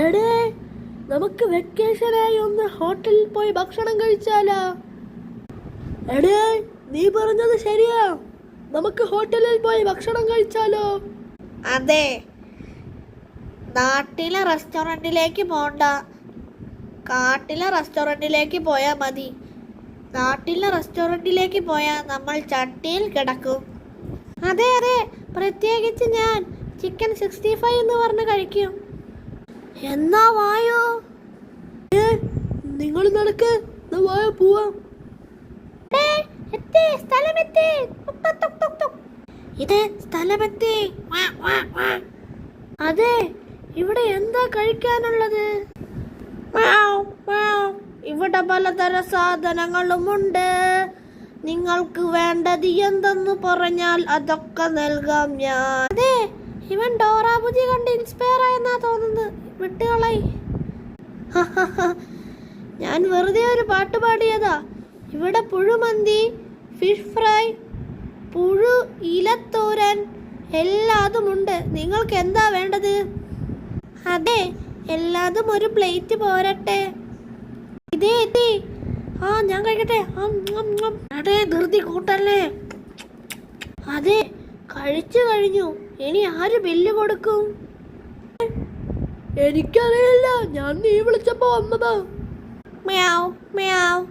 എടേ, നമുക്ക് വെക്കേഷനായി ഒന്ന് ഹോട്ടലിൽ പോയി ഭക്ഷണം കഴിച്ചാലോ? എടേ, നീ പറഞ്ഞത് ശരിയാ. നമുക്ക് ഹോട്ടലിൽ പോയി ഭക്ഷണം കഴിച്ചാലോ? അതെ, നാട്ടിലെ റെസ്റ്റോറൻറ്റിലേക്ക് പോണ്ട, കാട്ടിലെ റെസ്റ്റോറൻറ്റിലേക്ക് പോയാൽ മതി. നാട്ടിലെ റെസ്റ്റോറൻറ്റിലേക്ക് പോയാൽ നമ്മൾ ചട്ടിയിൽ കിടക്കും. അതെ അതെ, പ്രത്യേകിച്ച് ഞാൻ ചിക്കൻ 65 എന്ന് പറഞ്ഞ് കഴിക്കും. എന്നാ വായോ. നിങ്ങൾ നടക്ക്, വായോ പോവാം. ഇത് സ്ഥലമെത്തി. അതെ, ഇവിടെ എന്താ കഴിക്കാനുള്ളത്? ഇവിടെ പലതരം സാധനങ്ങളുമുണ്ട്. നിങ്ങൾക്ക് വേണ്ടത് എന്തെന്ന് പറഞ്ഞാൽ അതൊക്കെ നൽകാം ഞാൻ. അതെ, ഇവൻ ഡോറാബുജി കണ്ട് ഇൻസ്പയർ ആയെന്നാ തോന്നുന്നത്. വിട്ടുകളായി. ഞാൻ വെറുതെ ഒരു പാട്ട് പാടിയതാ. ഇവിടെ പുഴുമന്തി, ഫിഷ് ഫ്രൈ, പുഴു ഇലത്തോരൻ എല്ലാതുമുണ്ട്. നിങ്ങൾക്ക് എന്താ വേണ്ടത്? അതെ, എല്ലാതും ഒരു പ്ലേറ്റ് പോരട്ടെ. ഇതേ എത്തി. ഞാൻ കഴിക്കട്ടെ. അതെ, ധൃതി കൂട്ടല്ലേ. അതെ, കഴിച്ചു കഴിഞ്ഞു. ഇനി ആര് ബില്ല് കൊടുക്കും? എനിക്കറിയില്ല, ഞാൻ നീ വിളിച്ചപ്പോ വന്നതാ. മ്യാവ് മ്യാവ്.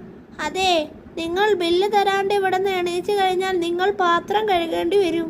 അതെ, നിങ്ങൾ ബില്ല് തരാണ്ട് ഇവിടെ നിന്ന് എണീച്ചു കഴിഞ്ഞാൽ നിങ്ങൾ പാത്രം കഴുകേണ്ടി വരും.